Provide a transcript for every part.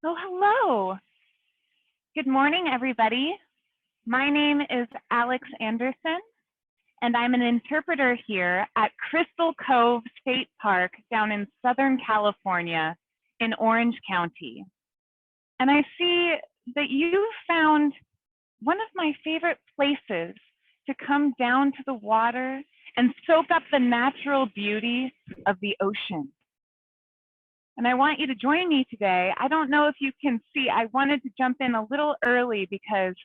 Oh, hello. Good morning, everybody. My name is Alex Anderson, and I'm an interpreter here at Crystal Cove State Park down in Southern California in Orange County. And I see that you found one of my favorite places to come down to the water and soak up the natural beauty of the ocean. And I want you to join me today. I don't know if you can see, I wanted to jump in a little early because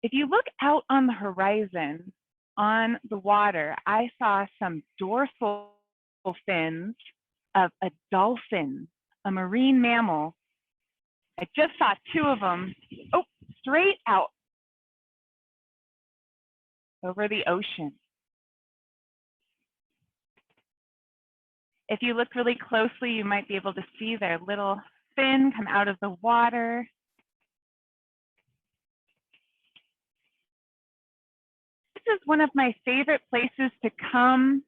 if you look out on the horizon on the water, I saw some dorsal fins of a dolphin, a marine mammal. I just saw two of them, straight out over the ocean. If you look really closely, you might be able to see their little fin come out of the water. This is one of my favorite places to come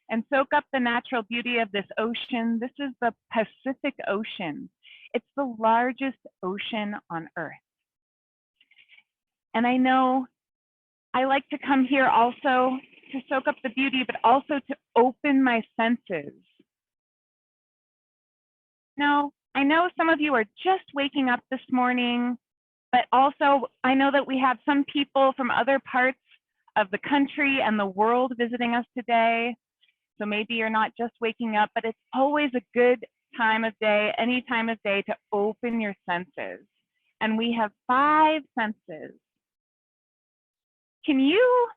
and soak up the natural beauty of this ocean. This is the Pacific Ocean. It's the largest ocean on Earth. And I know I like to come here also to soak up the beauty, but also to open my senses. Now, I know some of you are just waking up this morning, but also I know that we have some people from other parts of the country and the world visiting us today. So maybe you're not just waking up, but it's always a good time of day, any time of day, to open your senses. And we have 5 senses. Can you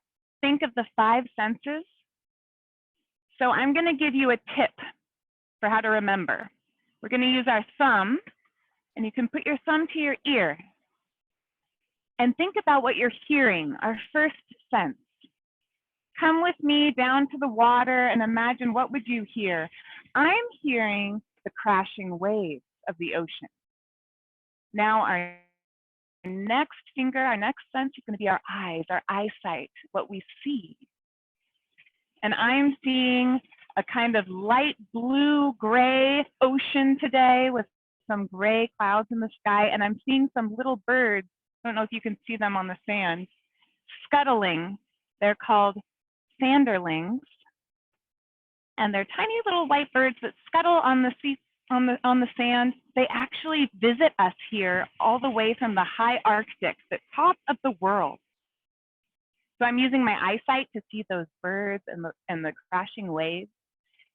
think of the 5 senses? So I'm going to give you a tip for how to remember. We're going to use our thumb, and you can put your thumb to your ear and think about what you're hearing, our first sense. Come with me down to the water and imagine, what would you hear? I'm hearing the crashing waves of the ocean. Now our next finger, our next sense is going to be our eyes, our eyesight, what we see. And I'm seeing a kind of light blue gray ocean today with some gray clouds in the sky, and I'm seeing some little birds. I don't know if you can see them on the sand, scuttling. They're called sanderlings, and they're tiny little white birds that scuttle on the sea, on the sand. They actually visit us here all the way from the high Arctic, the top of the world. So I'm using my eyesight to see those birds and the crashing waves.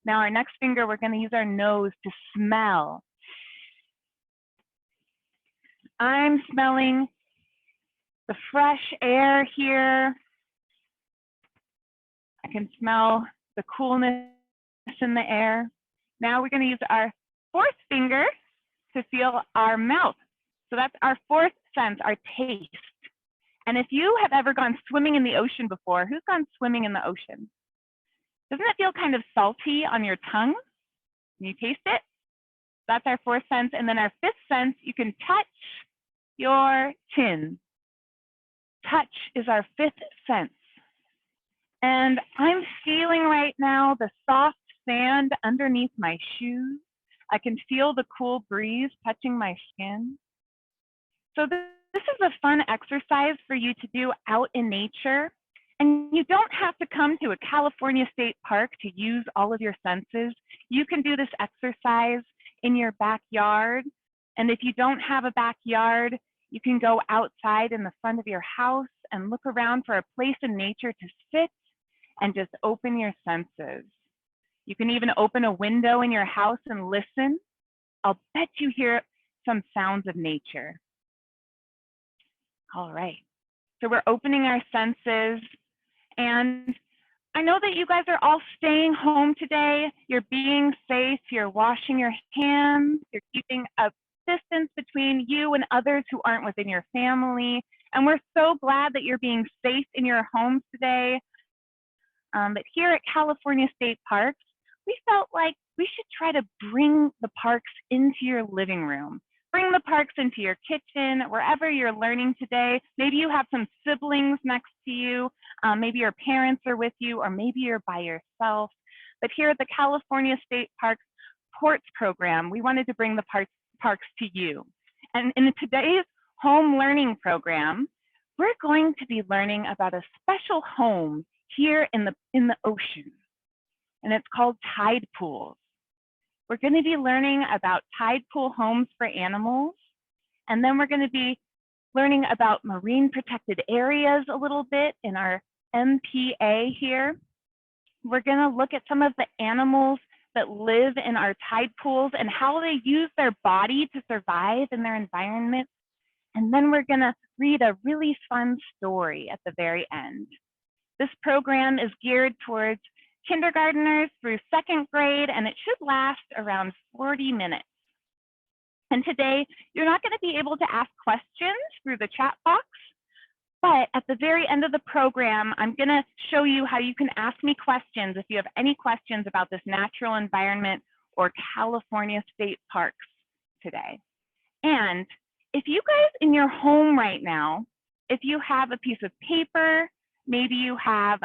Now our next finger, we're going to use our nose to smell. I'm smelling the fresh air here. I can smell the coolness in the air. Now we're going to use our 4th finger to feel our mouth. So that's our 4th sense, our taste. And if you have ever gone swimming in the ocean before, who's gone swimming in the ocean? Doesn't it feel kind of salty on your tongue? Can you taste it? That's our 4th sense. And then our 5th sense, you can touch your chin. Touch is our 5th sense. And I'm feeling right now the soft sand underneath my shoes. I can feel the cool breeze touching my skin. So this is a fun exercise for you to do out in nature. And you don't have to come to a California state park to use all of your senses. You can do this exercise in your backyard. And if you don't have a backyard, you can go outside in the front of your house and look around for a place in nature to sit and just open your senses. You can even open a window in your house and listen. I'll bet you hear some sounds of nature. All right, so we're opening our senses, and I know that you guys are all staying home today. You're being safe, you're washing your hands, you're keeping a distance between you and others who aren't within your family. And we're so glad that you're being safe in your homes today. But here at California State Parks, we felt like we should try to bring the parks into your living room. Bring the parks into your kitchen, wherever you're learning today. Maybe you have some siblings next to you. Maybe your parents are with you, or maybe you're by yourself. But here at the California State Parks Ports program, we wanted to bring the parks to you. And in today's home learning program, we're going to be learning about a special home here in the ocean, and it's called tide pools. We're going to be learning about tide pool homes for animals, and then we're going to be learning about marine protected areas a little bit in our MPA here. We're going to look at some of the animals that live in our tide pools and how they use their body to survive in their environment. And then we're going to read a really fun story at the very end. This program is geared towards kindergartners through 2nd grade, and it should last around 40 minutes. And today, you're not going to be able to ask questions through the chat box, but at the very end of the program, I'm going to show you how you can ask me questions if you have any questions about this natural environment or California state parks today. And if you guys in your home right now, if you have a piece of paper, maybe you have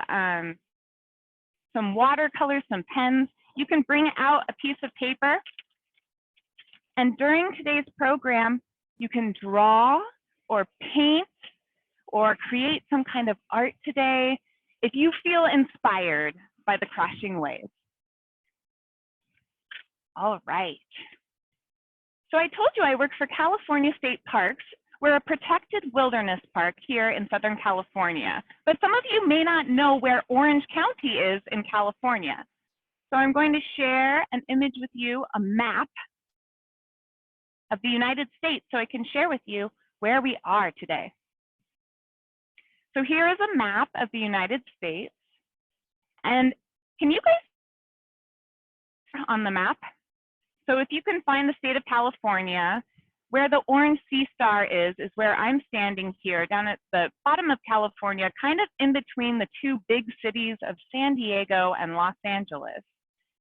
some watercolors, some pens, you can bring out a piece of paper. And during today's program, you can draw or paint or create some kind of art today if you feel inspired by the crashing waves. All right. So I told you I work for California State Parks. We're a protected wilderness park here in Southern California, but some of you may not know where Orange County is in California. So I'm going to share an image with you, a map of the United States, so I can share with you where we are today. So here is a map of the United States. And can you guys on the map? So if you can find the state of California, where the orange sea star is where I'm standing here down at the bottom of California, kind of in between the two big cities of San Diego and Los Angeles,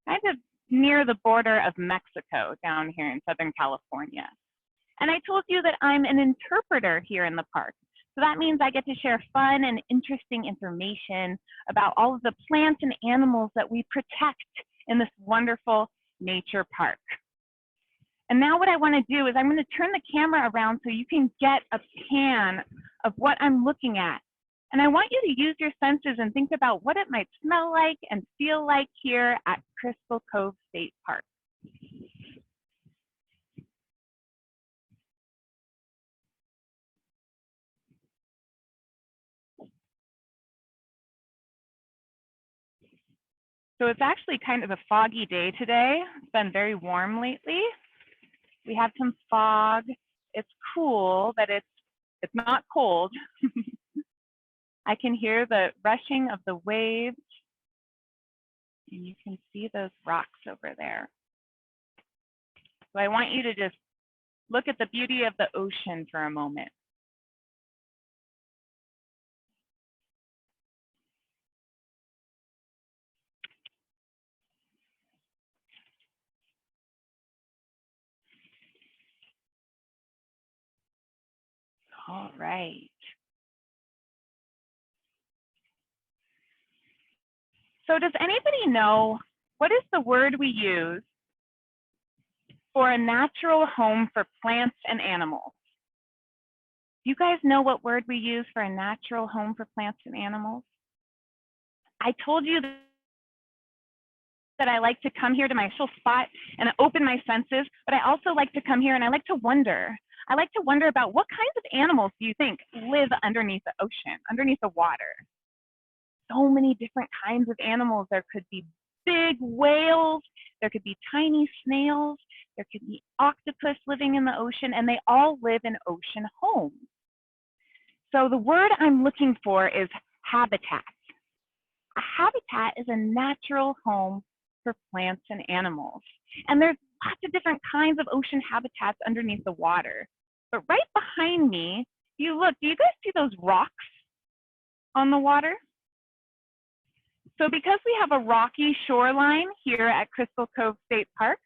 kind of near the border of Mexico down here in Southern California. And I told you that I'm an interpreter here in the park. So that means I get to share fun and interesting information about all of the plants and animals that we protect in this wonderful nature park. And now what I want to do is I'm going to turn the camera around so you can get a pan of what I'm looking at. And I want you to use your senses and think about what it might smell like and feel like here at Crystal Cove State Park. So it's actually kind of a foggy day today. It's been very warm lately. We have some fog. It's cool, but it's not cold. I can hear the rushing of the waves, and you can see those rocks over there. So I want you to just look at the beauty of the ocean for a moment. All right. So does anybody know what is the word we use for a natural home for plants and animals? Do you guys know what word we use for a natural home for plants and animals? I told you that I like to come here to my social spot and open my senses, but I also like to come here and I like to wonder. I like to wonder about what kinds of animals do you think live underneath the ocean, underneath the water? So many different kinds of animals. There could be big whales, there could be tiny snails, there could be octopus living in the ocean, and they all live in ocean homes. So the word I'm looking for is habitat. A habitat is a natural home for plants and animals. And there's lots of different kinds of ocean habitats underneath the water. But right behind me, you look, do you guys see those rocks on the water? So because we have a rocky shoreline here at Crystal Cove State Park,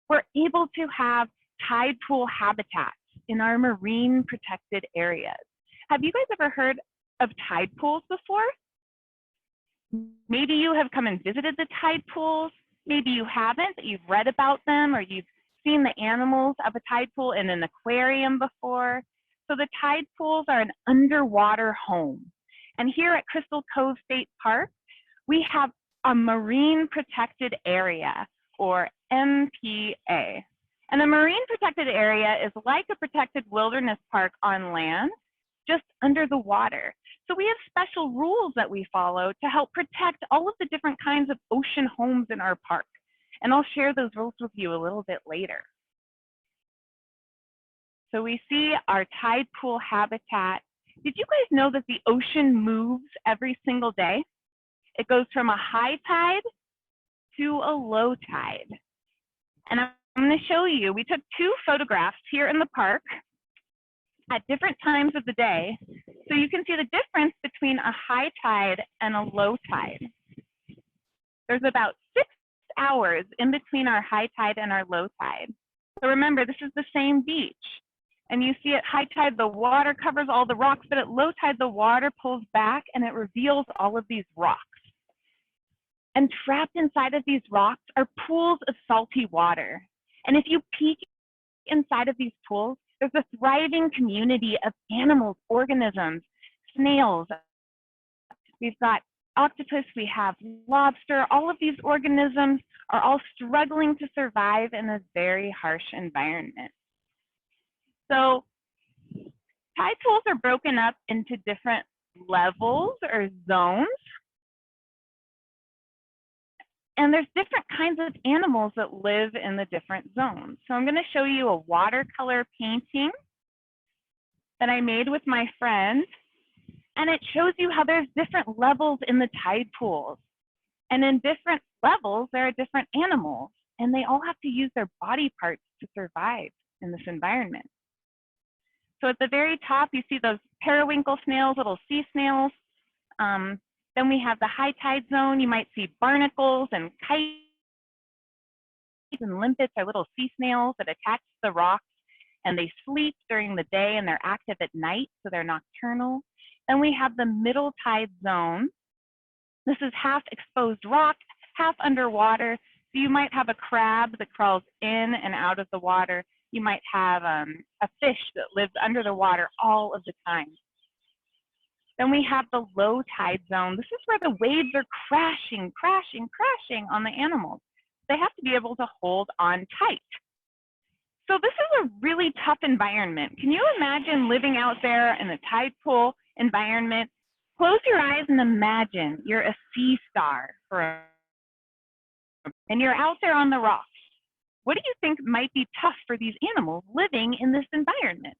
we're able to have tide pool habitats in our marine protected areas. Have you guys ever heard of tide pools before? Maybe you have come and visited the tide pools. Maybe you haven't, but you've read about them or you've seen the animals of a tide pool in an aquarium before. So the tide pools are an underwater home. And here at Crystal Cove State Park, we have a marine protected area, or MPA. And a marine protected area is like a protected wilderness park on land, just under the water. So we have special rules that we follow to help protect all of the different kinds of ocean homes in our park. And I'll share those rules with you a little bit later. So we see our tide pool habitat. Did you guys know that the ocean moves every single day? It goes from a high tide to a low tide. And I'm going to show you, we took 2 photographs here in the park at different times of the day, so you can see the difference between a high tide and a low tide. There's about 6 hours in between our high tide and our low tide. So remember, this is the same beach. And you see at high tide, the water covers all the rocks, but at low tide, the water pulls back and it reveals all of these rocks. And trapped inside of these rocks are pools of salty water. And if you peek inside of these pools, there's a thriving community of animals, organisms, snails. We've got octopus, we have lobster. All of these organisms are all struggling to survive in this very harsh environment. So tide pools are broken up into different levels or zones. And there's different kinds of animals that live in the different zones. So I'm going to show you a watercolor painting that I made with my friend. And it shows you how there's different levels in the tide pools. And in different levels, there are different animals. And they all have to use their body parts to survive in this environment. So at the very top, you see those periwinkle snails, little sea snails. Then we have the high tide zone. You might see barnacles and kites and limpets are little sea snails that attach to the rocks, and they sleep during the day and they're active at night, so they're nocturnal. Then we have the middle tide zone. This is half exposed rock, half underwater. So you might have a crab that crawls in and out of the water. You might have a fish that lives under the water all of the time. Then we have the low tide zone. This is where the waves are crashing, crashing, crashing on the animals. They have to be able to hold on tight. So this is a really tough environment. Can you imagine living out there in a tide pool environment? Close your eyes and imagine you're a sea star and you're out there on the rocks. What do you think might be tough for these animals living in this environment?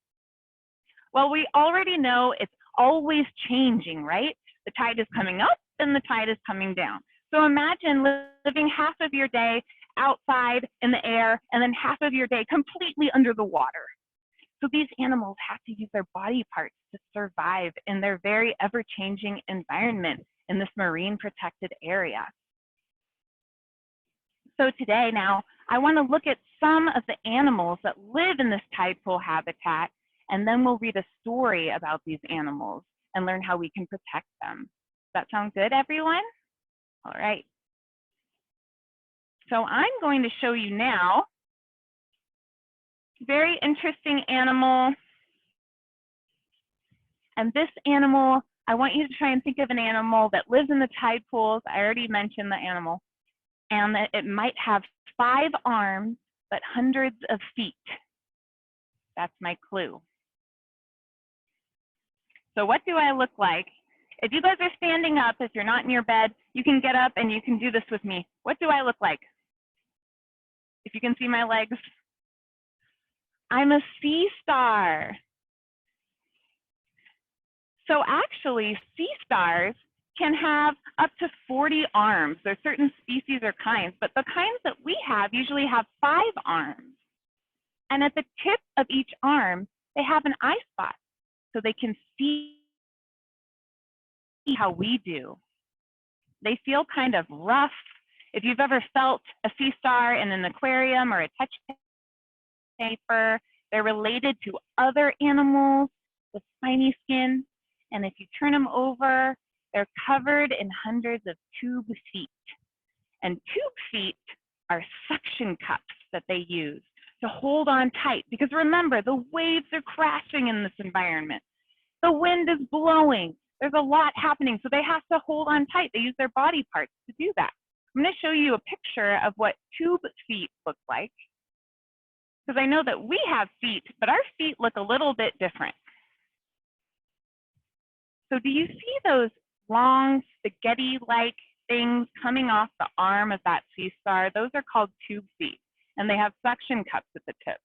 Well, we already know it's always changing, right? The tide is coming up and the tide is coming down. So imagine living half of your day outside in the air and then half of your day completely under the water. So these animals have to use their body parts to survive in their very ever-changing environment in this marine protected area. So today now, I want to look at some of the animals that live in this tide pool habitat, and then we'll read a story about these animals and learn how we can protect them. Does that sound good, everyone? All right. So I'm going to show you now a very interesting animal. And this animal, I want you to try and think of an animal that lives in the tide pools. I already mentioned the animal. And that it might have 5 arms, but hundreds of feet. That's my clue. So what do I look like? If you guys are standing up, if you're not in your bed, you can get up and you can do this with me. What do I look like? If you can see my legs. I'm a sea star. So actually, sea stars can have up to 40 arms. There's certain species or kinds, but the kinds that we have usually have 5 arms. And at the tip of each arm, they have an eye spot, so they can see how we do. They feel kind of rough. If you've ever felt a sea star in an aquarium or a touch paper, they're related to other animals with spiny skin. And if you turn them over, they're covered in hundreds of tube feet. And tube feet are suction cups that they use. to hold on tight, because remember, the waves are crashing in this environment. The wind is blowing. There's a lot happening, so they have to hold on tight. They use their body parts to do that. I'm going to show you a picture of what tube feet look like, because I know that we have feet, but our feet look a little bit different. So do you see those long spaghetti-like things coming off the arm of that sea star? Those are called tube feet, and they have suction cups at the tips.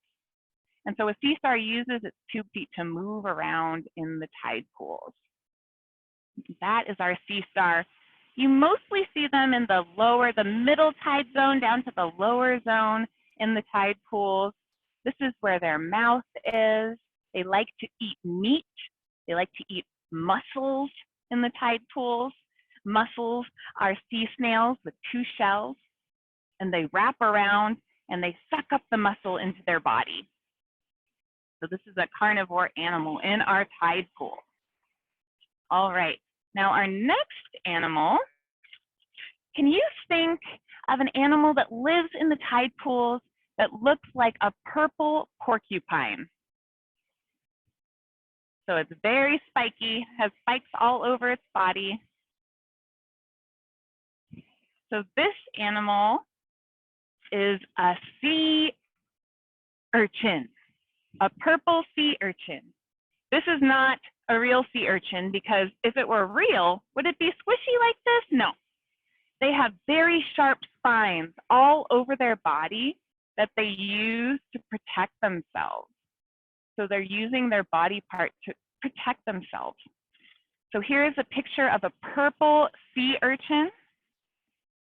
And so a sea star uses its tube feet to move around in the tide pools. That is our sea star. You mostly see them in the middle tide zone down to the lower zone in the tide pools. This is where their mouth is. They like to eat meat. They like to eat mussels in the tide pools. Mussels are sea snails with 2 shells, and they wrap around and they suck up the mussel into their body. So this is a carnivore animal in our tide pool. All right, now our next animal, can you think of an animal that lives in the tide pools that looks like a purple porcupine? So it's very spiky, has spikes all over its body. So this animal is a sea urchin, a purple sea urchin. This is not a real sea urchin, because if it were real, would it be squishy like this? No. They have very sharp spines all over their body that they use to protect themselves. So they're using their body part to protect themselves. So here's a picture of a purple sea urchin.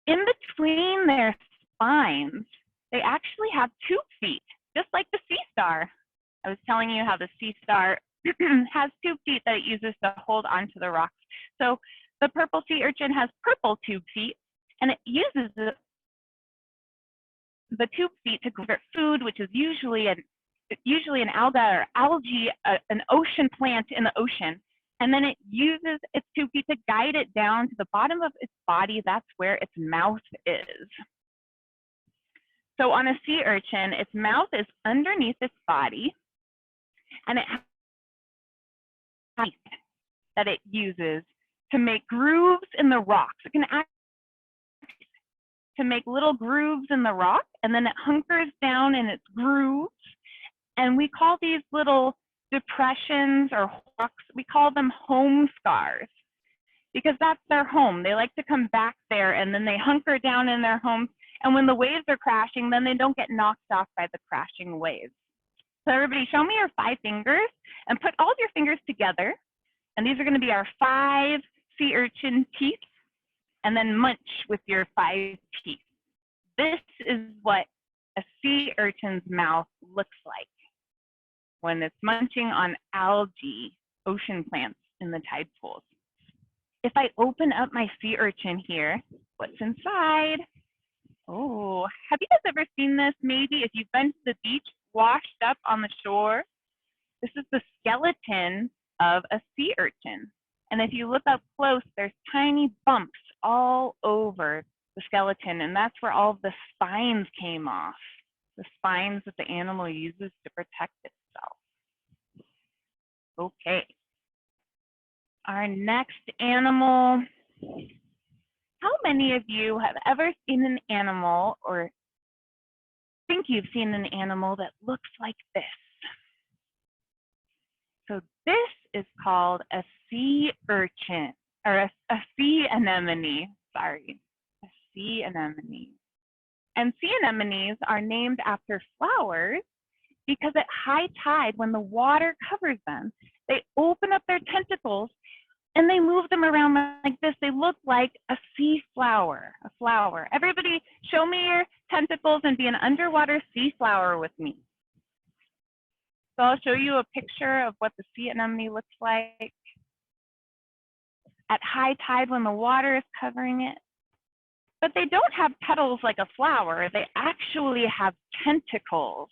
In between their spines, they actually have tube feet, just like the sea star. I was telling you how the sea star has tube feet that it uses to hold onto the rocks. So the purple sea urchin has purple tube feet, and it uses the tube feet to grab food, which is usually an alga or algae, an ocean plant in the ocean. And then it uses its tube feet to guide it down to the bottom of its body. That's where its mouth is. So on a sea urchin, its mouth is underneath its body, and it has teeth that it uses to make grooves in the rocks. It can act to make little grooves in the rock, and then it hunkers down in its grooves. And we call these little depressions or rocks, we call them home scars, because that's their home. They like to come back there, and then they hunker down in their homes. And when the waves are crashing, then they don't get knocked off by the crashing waves. So everybody, show me your 5 fingers and put all of your fingers together. And these are going to be our 5 sea urchin teeth, and then munch with your 5 teeth. This is what a sea urchin's mouth looks like when it's munching on algae, ocean plants in the tide pools. If I open up my sea urchin here, what's inside? Oh, have you guys ever seen this? Maybe if you've been to the beach, washed up on the shore. This is the skeleton of a sea urchin. And if you look up close, there's tiny bumps all over the skeleton, and that's where all of the spines came off, the spines that the animal uses to protect itself. Okay. Our next animal. How many of you have ever seen an animal or think you've seen an animal that looks like this? So this is called a sea urchin, or a sea anemone, sorry, a sea anemone. And sea anemones are named after flowers because at high tide, when the water covers them, they open up their tentacles and they move them around like this. They look like a sea flower, a flower. Everybody, show me your tentacles and be an underwater sea flower with me. So I'll show you a picture of what the sea anemone looks like at high tide when the water is covering it. But they don't have petals like a flower. They actually have tentacles.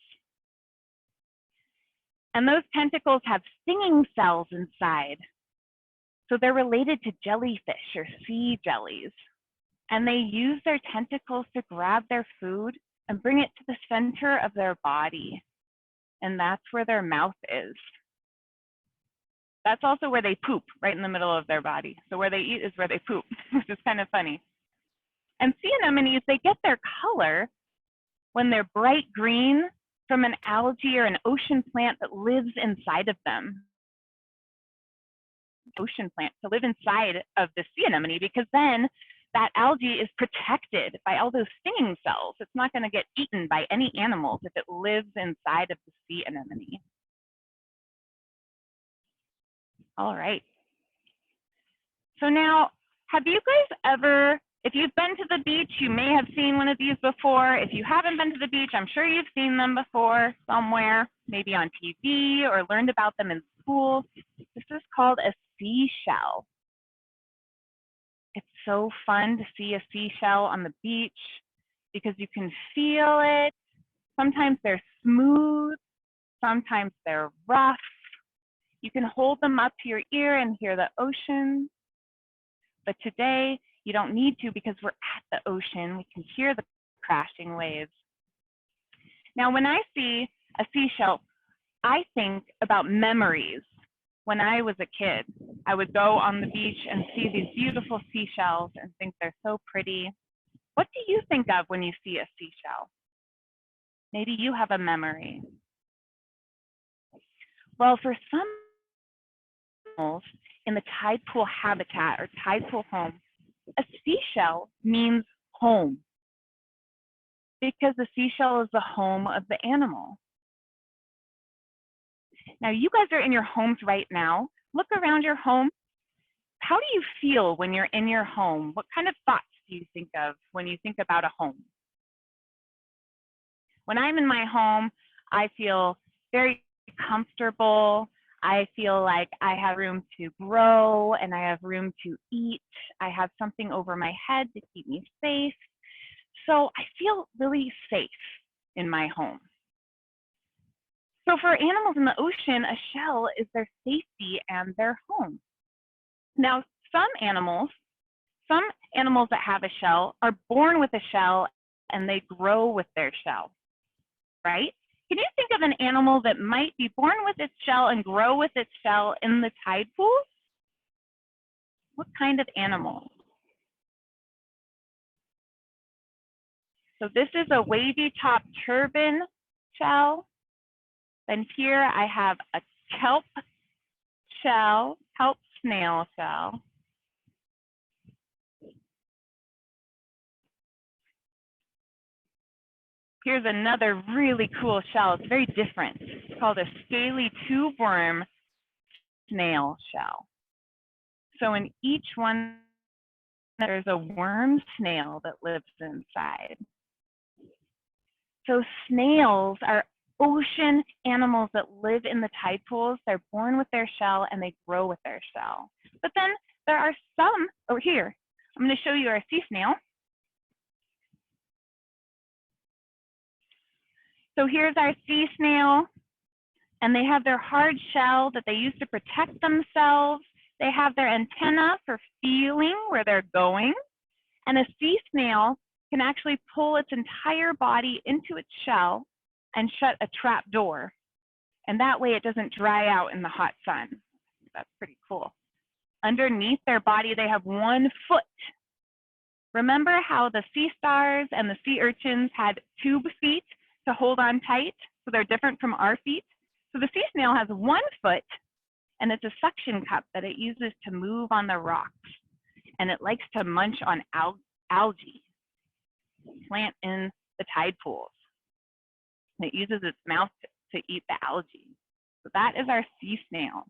And those tentacles have stinging cells inside. So they're related to jellyfish or sea jellies. And they use their tentacles to grab their food and bring it to the center of their body. And that's where their mouth is. That's also where they poop, right in the middle of their body. So where they eat is where they poop, which is kind of funny. And sea anemones, they get their color when they're bright green from an algae or an ocean plant that lives inside of them. Ocean plant to live inside of the sea anemone, because then that algae is protected by all those stinging cells. It's not going to get eaten by any animals if it lives inside of the sea anemone. All right. So now, have you guys ever, if you've been to the beach, you may have seen one of these before. If you haven't been to the beach, I'm sure you've seen them before somewhere, maybe on TV or learned about them in school. This is called a seashell. It's so fun to see a seashell on the beach because you can feel it. Sometimes they're smooth, sometimes they're rough. You can hold them up to your ear and hear the ocean. But today, you don't need to because we're at the ocean. We can hear the crashing waves. Now, when I see a seashell, I think about memories. When I was a kid, I would go on the beach and see these beautiful seashells and think they're so pretty. What do you think of when you see a seashell? Maybe you have a memory. Well, for some animals in the tide pool habitat or tide pool home, a seashell means home because the seashell is the home of the animal. Now, you guys are in your homes right now. Look around your home. How do you feel when you're in your home? What kind of thoughts do you think of when you think about a home? When I'm in my home, I feel very comfortable. I feel like I have room to grow and I have room to eat. I have something over my head to keep me safe. So I feel really safe in my home. So for animals in the ocean, a shell is their safety and their home. Now, some animals that have a shell are born with a shell and they grow with their shell, right? Can you think of an animal that might be born with its shell and grow with its shell in the tide pools? What kind of animal? So this is a wavy top turban shell. Then here I have a kelp shell, kelp snail shell. Here's another really cool shell. It's very different. It's called a scaly tube worm snail shell. So in each one, there's a worm snail that lives inside. So snails are ocean animals that live in the tide pools. They're born with their shell and they grow with their shell. But then there are some over here. I'm going to show you our sea snail. So here's our sea snail, and they have their hard shell that they use to protect themselves. They have their antenna for feeling where they're going, and a sea snail can actually pull its entire body into its shell and shut a trap door. And that way it doesn't dry out in the hot sun. That's pretty cool. Underneath their body, they have 1 foot. Remember how the sea stars and the sea urchins had tube feet to hold on tight? So they're different from our feet. So the sea snail has 1 foot, and it's a suction cup that it uses to move on the rocks. And it likes to munch on algae, plant in the tide pools. And it uses its mouth to eat the algae. So that is our sea snail.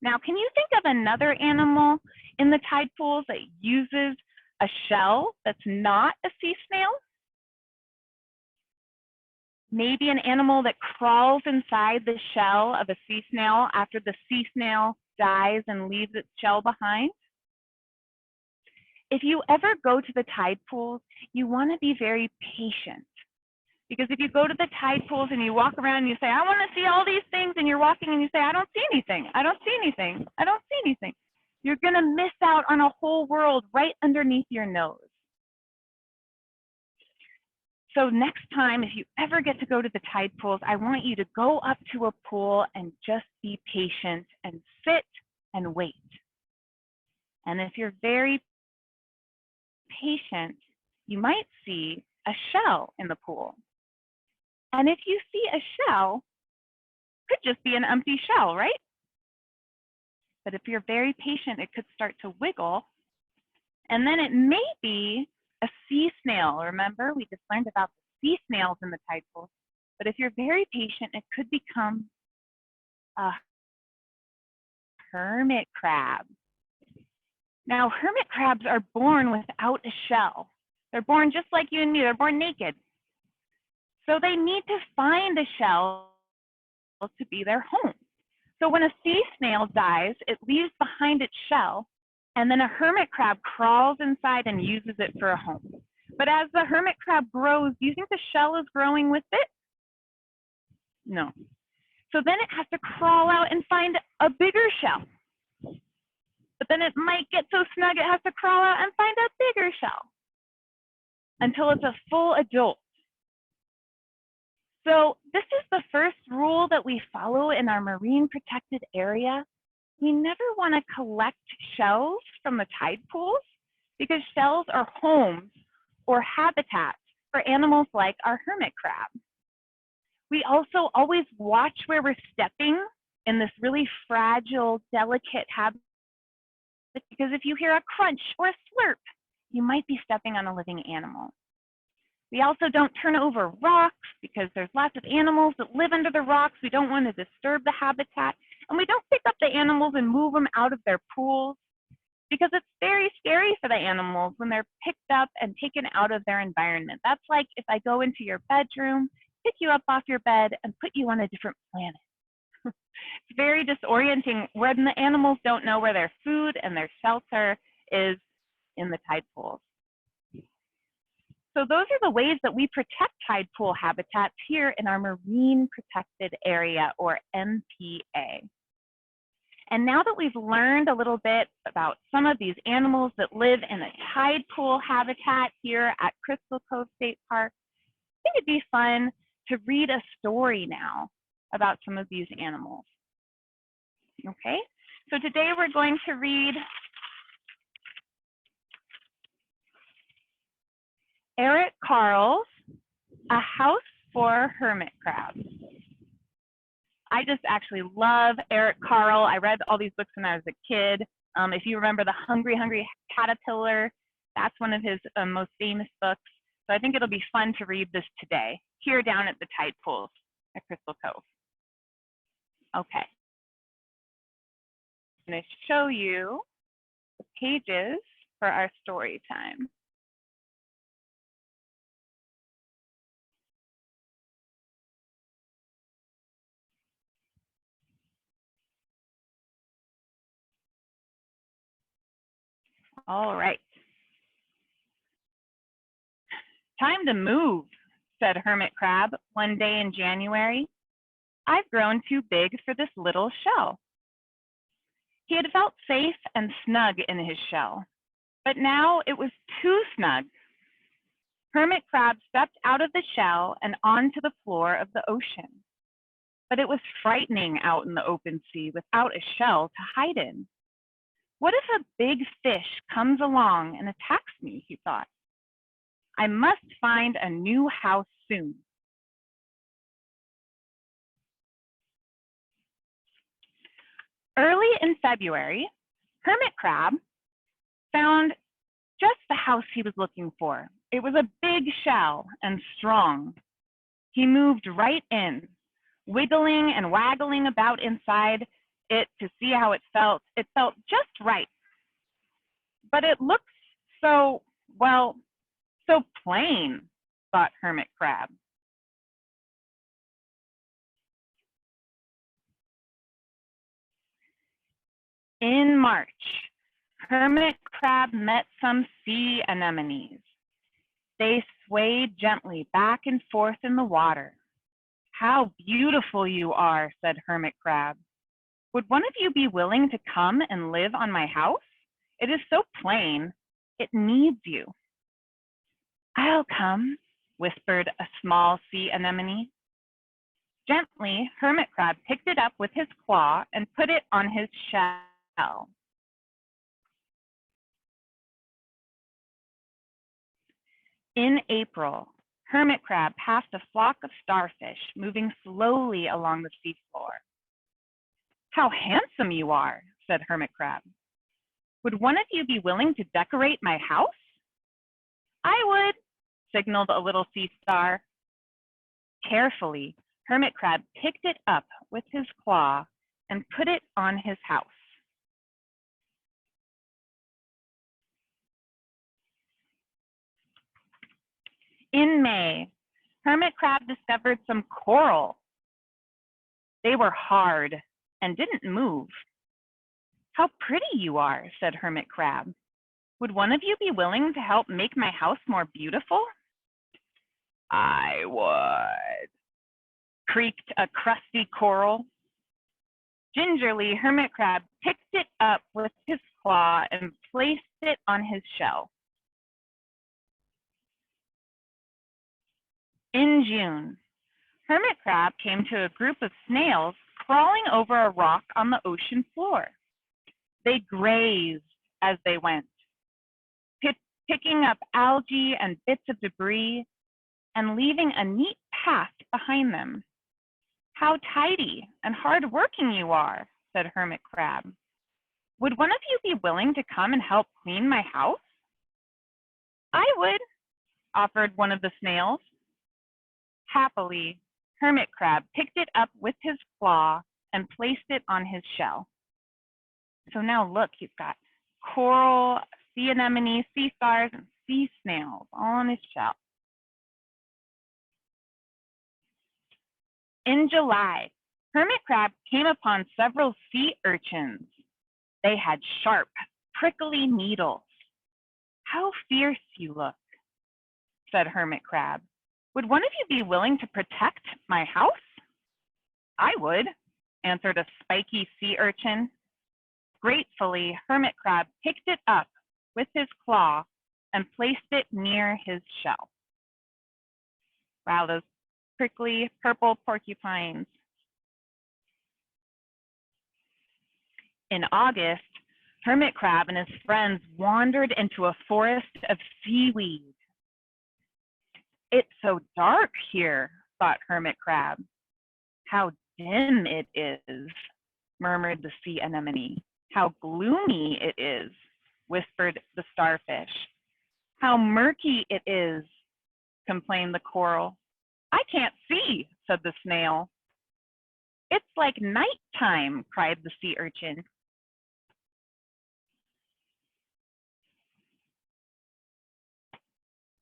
Now, can you think of another animal in the tide pools that uses a shell that's not a sea snail? Maybe an animal that crawls inside the shell of a sea snail after the sea snail dies and leaves its shell behind? If you ever go to the tide pools, you want to be very patient. Because if you go to the tide pools and you walk around and you say, I want to see all these things, and you're walking and you say, I don't see anything, I don't see anything, I don't see anything, you're going to miss out on a whole world right underneath your nose. So next time, if you ever get to go to the tide pools, I want you to go up to a pool and just be patient and sit and wait. And if you're very patient, you might see a shell in the pool. And if you see a shell, it could just be an empty shell, right? But if you're very patient, it could start to wiggle. And then it may be a sea snail. Remember, we just learned about the sea snails in the tide pools. But if you're very patient, it could become a hermit crab. Now, hermit crabs are born without a shell. They're born just like you and me. They're born naked. So they need to find a shell to be their home. So when a sea snail dies, it leaves behind its shell, and then a hermit crab crawls inside and uses it for a home. But as the hermit crab grows, do you think the shell is growing with it? No. So then it has to crawl out and find a bigger shell. But then it might get so snug it has to crawl out and find a bigger shell until it's a full adult. So this is the first rule that we follow in our marine protected area. We never want to collect shells from the tide pools because shells are homes or habitats for animals like our hermit crab. We also always watch where we're stepping in this really fragile, delicate habitat, because if you hear a crunch or a slurp, you might be stepping on a living animal. We also don't turn over rocks because there's lots of animals that live under the rocks. We don't want to disturb the habitat. And we don't pick up the animals and move them out of their pools because it's very scary for the animals when they're picked up and taken out of their environment. That's like if I go into your bedroom, pick you up off your bed and put you on a different planet. It's very disorienting when the animals don't know where their food and their shelter is in the tide pools. So those are the ways that we protect tide pool habitats here in our Marine Protected Area, or MPA. And now that we've learned a little bit about some of these animals that live in a tide pool habitat here at Crystal Cove State Park, I think it'd be fun to read a story now about some of these animals. Okay, so today we're going to read Eric Carle's A House for Hermit Crabs. I just actually love Eric Carle. I read all these books when I was a kid. If you remember The Hungry, Hungry Caterpillar, that's one of his most famous books. So I think it'll be fun to read this today, here down at the tide pools at Crystal Cove. Okay. I'm going to show you the pages for our story time. All right. Time to move, said Hermit Crab one day in January. I've grown too big for this little shell. He had felt safe and snug in his shell, but now it was too snug. Hermit Crab stepped out of the shell and onto the floor of the ocean. But it was frightening out in the open sea without a shell to hide in. What if a big fish comes along and attacks me, he thought. I must find a new house soon. Early in February, Hermit Crab found just the house he was looking for. It was a big shell and strong. He moved right in, wiggling and waggling about inside it to see how it felt. It felt just right. But it looked so, well, so plain, thought Hermit Crab. In March, Hermit Crab met some sea anemones. They swayed gently back and forth in the water. How beautiful you are, said Hermit Crab. Would one of you be willing to come and live on my house? It is so plain. It needs you. I'll come, whispered a small sea anemone. Gently, Hermit Crab picked it up with his claw and put it on his shell. In April, Hermit Crab passed a flock of starfish moving slowly along the seafloor. "How handsome you are," said Hermit Crab. "Would one of you be willing to decorate my house?" "I would," signaled a little sea star. Carefully, Hermit Crab picked it up with his claw and put it on his house. In May, Hermit Crab discovered some coral. They were hard and didn't move. "How pretty you are," said Hermit Crab. "Would one of you be willing to help make my house more beautiful?" "I would," creaked a crusty coral. Gingerly, Hermit Crab picked it up with his claw and placed it on his shell. In June, Hermit Crab came to a group of snails crawling over a rock on the ocean floor. They grazed as they went, picking up algae and bits of debris and leaving a neat path behind them. "How tidy and hard-working you are," said Hermit Crab. "Would one of you be willing to come and help clean my house?" "I would," offered one of the snails. Happily, Hermit Crab picked it up with his claw and placed it on his shell. So now look, you've got coral, sea anemone, sea stars, and sea snails all on his shell. In July, Hermit Crab came upon several sea urchins. They had sharp, prickly needles. "How fierce you look," said Hermit Crab. "Would one of you be willing to protect my house?" "I would," answered a spiky sea urchin. Gratefully, Hermit Crab picked it up with his claw and placed it near his shell. Wow, those prickly purple porcupines. In August, Hermit Crab and his friends wandered into a forest of seaweed. "It's so dark here," thought Hermit Crab. "How dim it is," murmured the sea anemone. "How gloomy it is," whispered the starfish. "How murky it is," complained the coral. "I can't see," said the snail. "It's like nighttime," cried the sea urchin.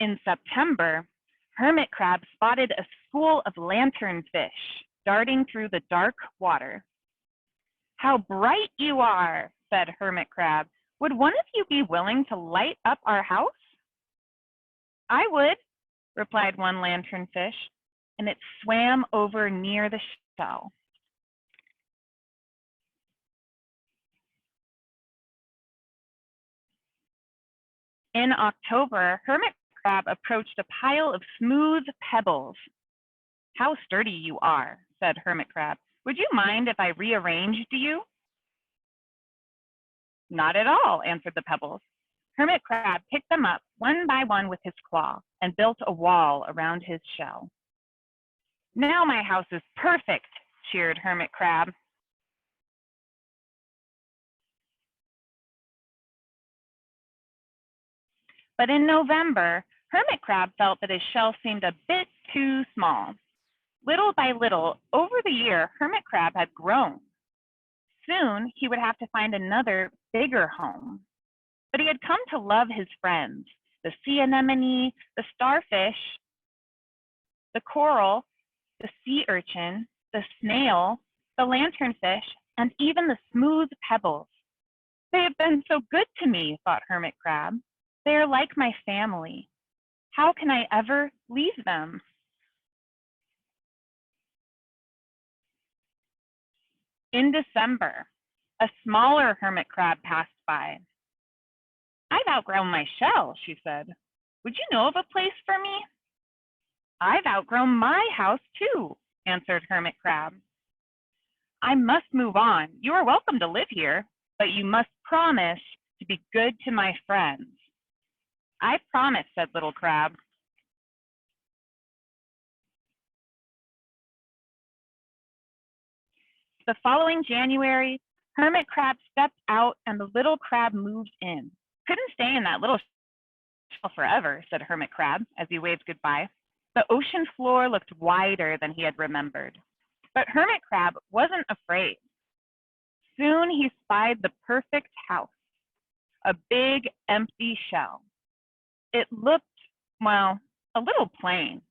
In September, Hermit Crab spotted a school of lanternfish darting through the dark water. "How bright you are," said Hermit Crab. "Would one of you be willing to light up our house?" "I would," replied one lanternfish, and it swam over near the shell. In October, Hermit Crab approached a pile of smooth pebbles. "How sturdy you are," said Hermit Crab. "Would you mind if I rearranged you?" "Not at all," answered the pebbles. Hermit Crab picked them up one by one with his claw and built a wall around his shell. "Now my house is perfect," cheered Hermit Crab. But in November, Hermit Crab felt that his shell seemed a bit too small. Little by little, over the year, Hermit Crab had grown. Soon, he would have to find another, bigger home. But he had come to love his friends, the sea anemone, the starfish, the coral, the sea urchin, the snail, the lanternfish, and even the smooth pebbles. "They have been so good to me," thought Hermit Crab. "They are like my family. How can I ever leave them?" In December, a smaller hermit crab passed by. "I've outgrown my shell," she said. "Would you know of a place for me?" I've outgrown my house too, answered Hermit Crab. I must move on. You are welcome to live here, but you must promise to be good to my friends. I promise, said Little Crab. The following January, Hermit Crab stepped out and the Little Crab moved in. Couldn't stay in that little shell forever, said Hermit Crab as he waved goodbye. The ocean floor looked wider than he had remembered. But Hermit Crab wasn't afraid. Soon he spied the perfect house, a big empty shell. It looked, well, a little plain,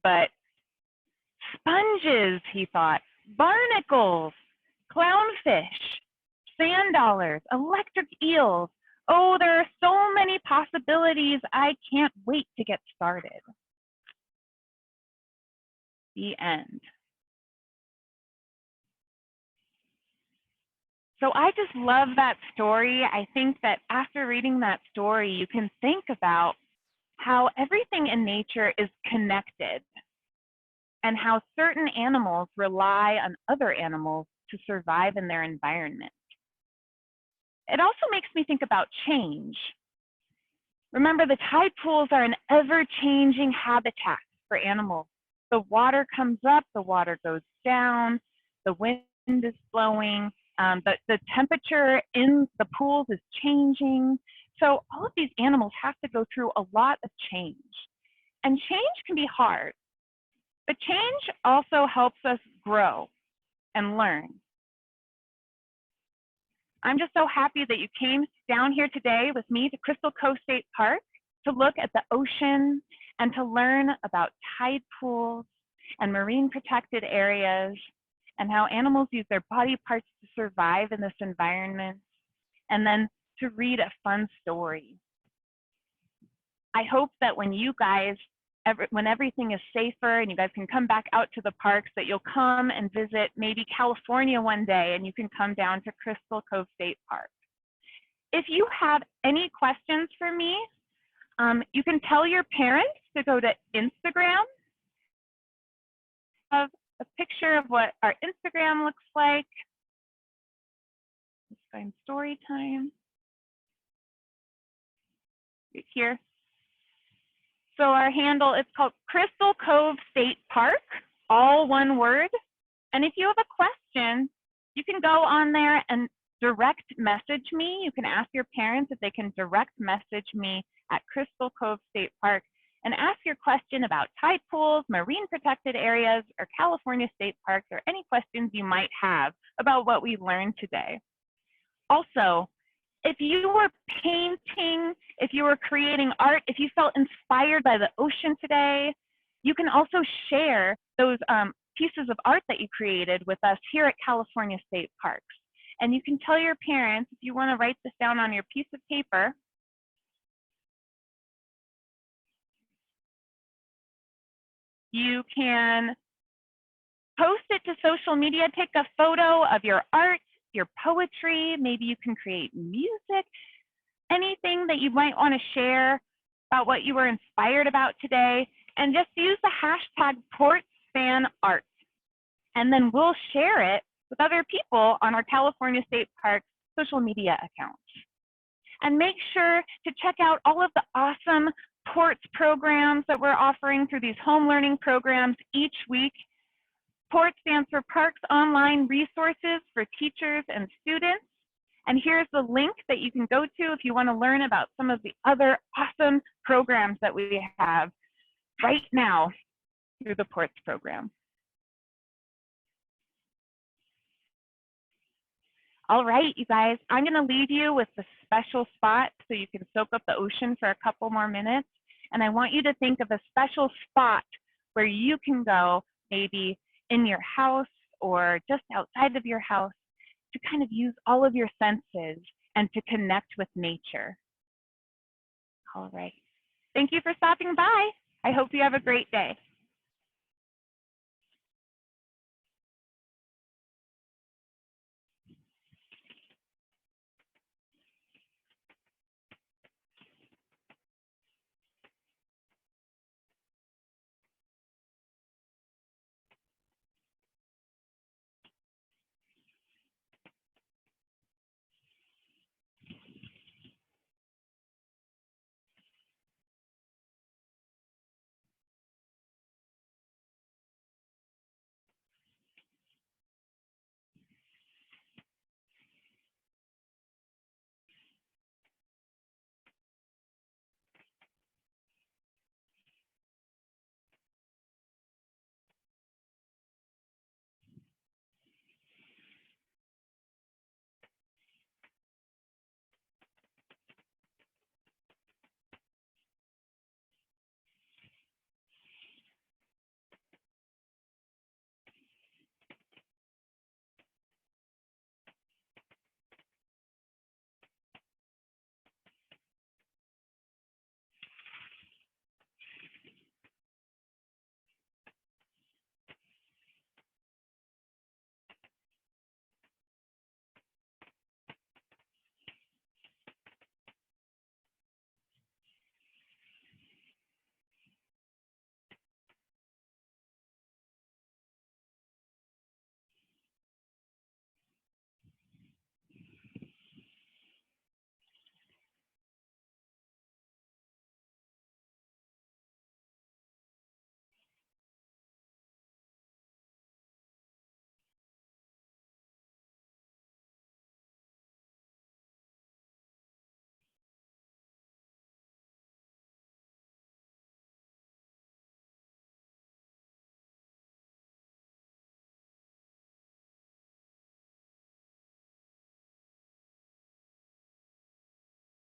but sponges, he thought, barnacles, clownfish, sand dollars, electric eels. Oh, there are so many possibilities. I can't wait to get started. The end. So I just love that story. I think that after reading that story, you can think about how everything in nature is connected and how certain animals rely on other animals to survive in their environment. It also makes me think about change. Remember, the tide pools are an ever-changing habitat for animals. The water comes up, the water goes down, the wind is blowing, the temperature in the pools is changing. So all of these animals have to go through a lot of change. And change can be hard, but change also helps us grow and learn. I'm just so happy that you came down here today with me to Crystal Cove State Park to look at the ocean and to learn about tide pools and marine protected areas and how animals use their body parts to survive in this environment, and then to read a fun story. I hope that when you guys, when everything is safer and you guys can come back out to the parks, that you'll come and visit maybe California one day and you can come down to Crystal Cove State Park. If you have any questions for me, you can tell your parents to go to Instagram. Of a picture of what our Instagram looks like. Let's find story time. Right here. So our handle is called Crystal Cove State Park, all one word. And if you have a question, you can go on there and direct message me. You can ask your parents if they can direct message me at Crystal Cove State Park and ask your question about tide pools, marine protected areas, or California state parks, or any questions you might have about what we learned today. Also, if you were painting, if you were creating art, if you felt inspired by the ocean today, you can also share those pieces of art that you created with us here at California State Parks. And you can tell your parents, if you want to write this down on your piece of paper, you can post it to social media, take a photo of your art, your poetry, maybe you can create music, anything that you might want to share about what you were inspired about today, and just use the hashtag PortsFanArt. And then we'll share it with other people on our California State Parks social media accounts. And make sure to check out all of the awesome Ports programs that we're offering through these home learning programs each week. Ports stands for Parks Online Resources for Teachers and Students. And here's the link that you can go to if you want to learn about some of the other awesome programs that we have right now through the Ports program. All right, you guys, I'm going to leave you with the special spot so you can soak up the ocean for a couple more minutes. And I want you to think of a special spot where you can go, maybe in your house or just outside of your house, to kind of use all of your senses and to connect with nature. All right. Thank you for stopping by. I hope you have a great day.